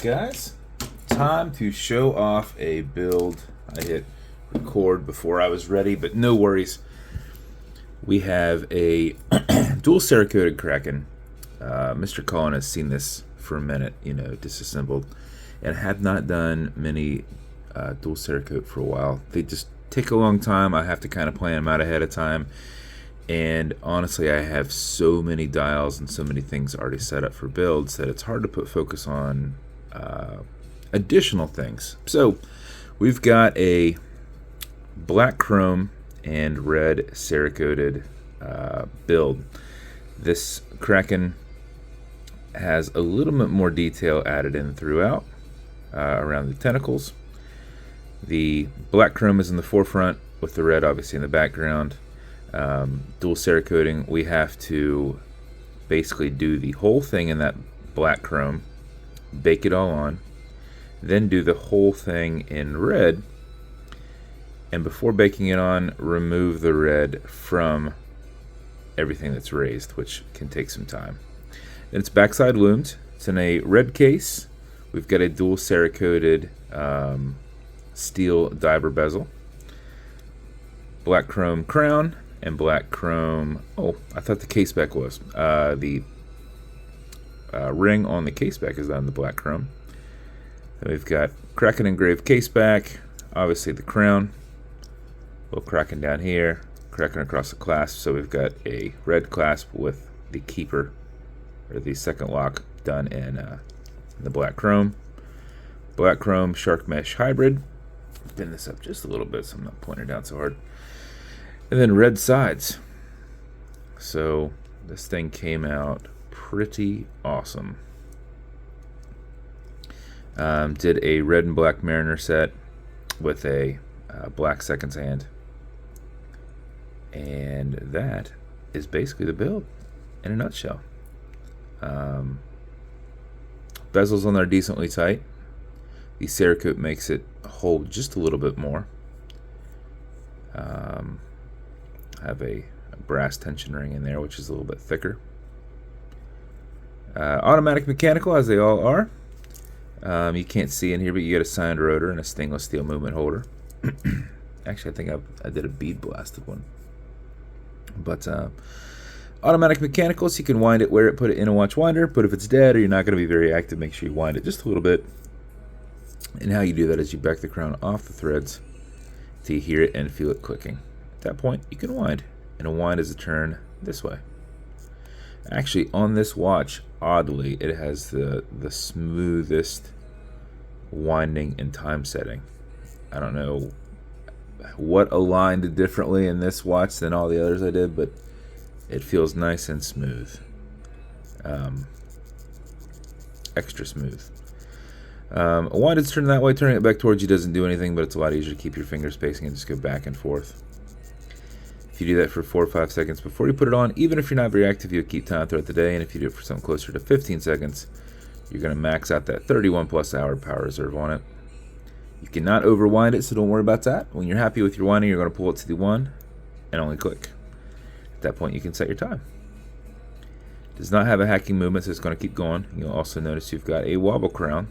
guys, time to show off a build. I hit record before I was ready, but no worries. We have a dual cerakoted Kraken. Mr. Cullen has seen this for a minute, disassembled, and have not done many dual cerakote for a while. They just take a long time. I have to kind of plan them out ahead of time. And honestly, I have so many dials and so many things already set up for builds that it's hard to put focus on additional things. So we've got a black chrome and red cerakoted build. This Kraken has a little bit more detail added in throughout around the tentacles. The black chrome is in the forefront with the red obviously in the background. Dual cerakoting, we have to basically do the whole thing in that black chrome, bake it all on, then do the whole thing in red, and before baking it on, remove the red from everything that's raised, which can take some time. Then it's backside lumed. It's in a red case. We've got a dual cerakoted steel diver bezel, black chrome crown, and black chrome. Oh, I thought the caseback was. The ring on the caseback is on the black chrome. Then we've got Kraken engraved caseback, obviously the crown, little Kraken down here, Kraken across the clasp. So we've got a red clasp with the keeper, or the second lock, done in the black chrome. Black chrome shark mesh hybrid. Bend this up just a little bit so I'm not pointing it down so hard. And then red sides. So this thing came out pretty awesome. Did a red and black mariner set with a black seconds hand. And that is basically the build in a nutshell. Bezels on there decently tight. The Cerakote makes it hold just a little bit more. Have a brass tension ring in there, which is a little bit thicker. Automatic mechanical, as they all are. You can't see in here, but you get a signed rotor and a stainless steel movement holder. Actually, I think I did a bead blasted one. But automatic mechanical, so you can wind it, wear it, put it in a watch winder. But if it's dead or you're not going to be very active, make sure you wind it just a little bit. And how you do that is you back the crown off the threads till you hear it and feel it clicking. At that point, you can wind, and a wind is a turn this way. Actually, on this watch, oddly, it has the smoothest winding and time setting. I don't know what aligned differently in this watch than all the others I did, but it feels nice and smooth. Extra smooth. A wind is turned that way. Turning it back towards you doesn't do anything, but it's a lot easier to keep your finger spacing and just go back and forth. If you do that for 4 or 5 seconds before you put it on, even if you're not very active, you'll keep time throughout the day. And if you do it for something closer to 15 seconds, you're going to max out that 31 plus hour power reserve on it. You cannot overwind it, so don't worry about that. When you're happy with your winding, you're going to pull it to the 1 and only click. At that point, you can set your time. It does not have a hacking movement, so it's going to keep going. You'll also notice you've got a wobble crown.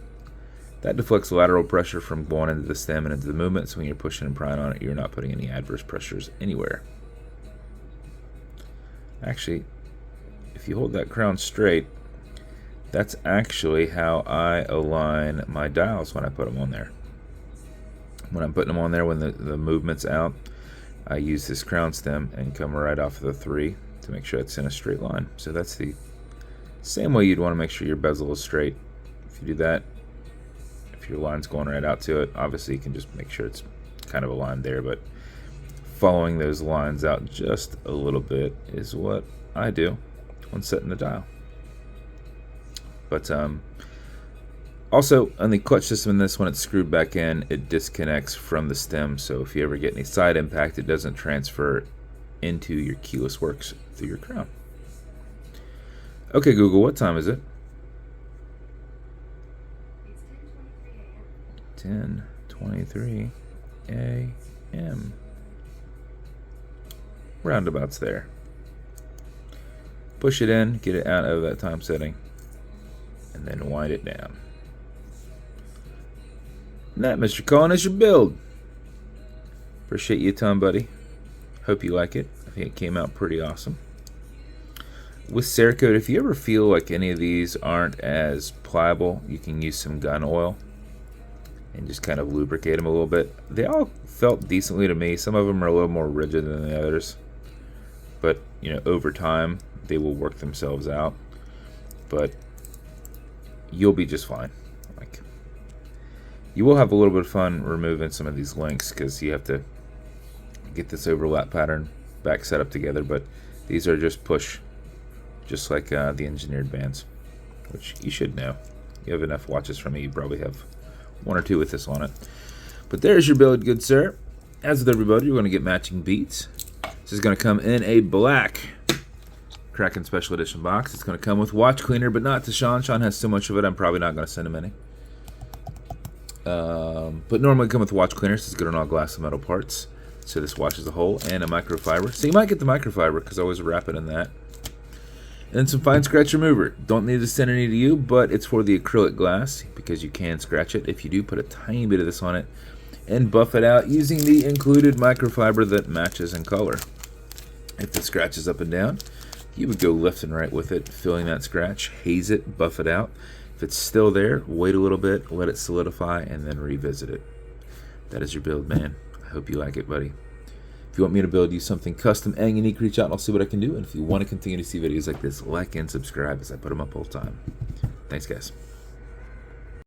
That deflects lateral pressure from going into the stem and into the movement, so when you're pushing and prying on it, you're not putting any adverse pressures anywhere. Actually, if you hold that crown straight, that's actually how I align my dials when I put them on there. When I'm putting them on there, when the movement's out, I use this crown stem and come right off of the 3 to make sure it's in a straight line. So that's the same way you'd want to make sure your bezel is straight. If you do that, if your line's going right out to it, obviously you can just make sure it's kind of aligned there, but following those lines out just a little bit is what I do when setting the dial. But also on the clutch system in this, when it's screwed back in, it disconnects from the stem, so if you ever get any side impact, it doesn't transfer into your keyless works through your crown. Okay, Google, what time is it? 10:23 a.m. Roundabouts there. Push it in, get it out of that time setting, and then wind it down. And that, Mr. Cullen, is your build. Appreciate you a ton, buddy. Hope you like it. I think it came out pretty awesome. With Cerakote, if you ever feel like any of these aren't as pliable, you can use some gun oil and just kind of lubricate them a little bit. They all felt decently to me. Some of them are a little more rigid than the others, but you know, over time they will work themselves out. But you'll be just fine. Like, you will have a little bit of fun removing some of these links because you have to get this overlap pattern back set up together. But these are just push, just like the engineered bands, which you should know. You have enough watches from me, you probably have one or two with this on it. But there's your build, good sir. As with everybody, you're going to get matching beats. This is going to come in a black Kraken Special Edition box. It's going to come with watch cleaner, but not to Sean. Sean has so much of it, I'm probably not going to send him any. But normally come with watch cleaners. It's good on all glass and metal parts. So this watch is a whole and a microfiber. So you might get the microfiber because I always wrap it in that. And then some fine scratch remover. Don't need to send any to you, but it's for the acrylic glass because you can scratch it. If you do, put a tiny bit of this on it and buff it out using the included microfiber that matches in color. If it scratches up and down, you would go left and right with it, filling that scratch, haze it, buff it out. If it's still there, wait a little bit, let it solidify, and then revisit it. That is your build, man. I hope you like it, buddy. If you want me to build you something custom and unique, reach out and I'll see what I can do. And if you want to continue to see videos like this, like and subscribe as I put them up all the time. Thanks, guys.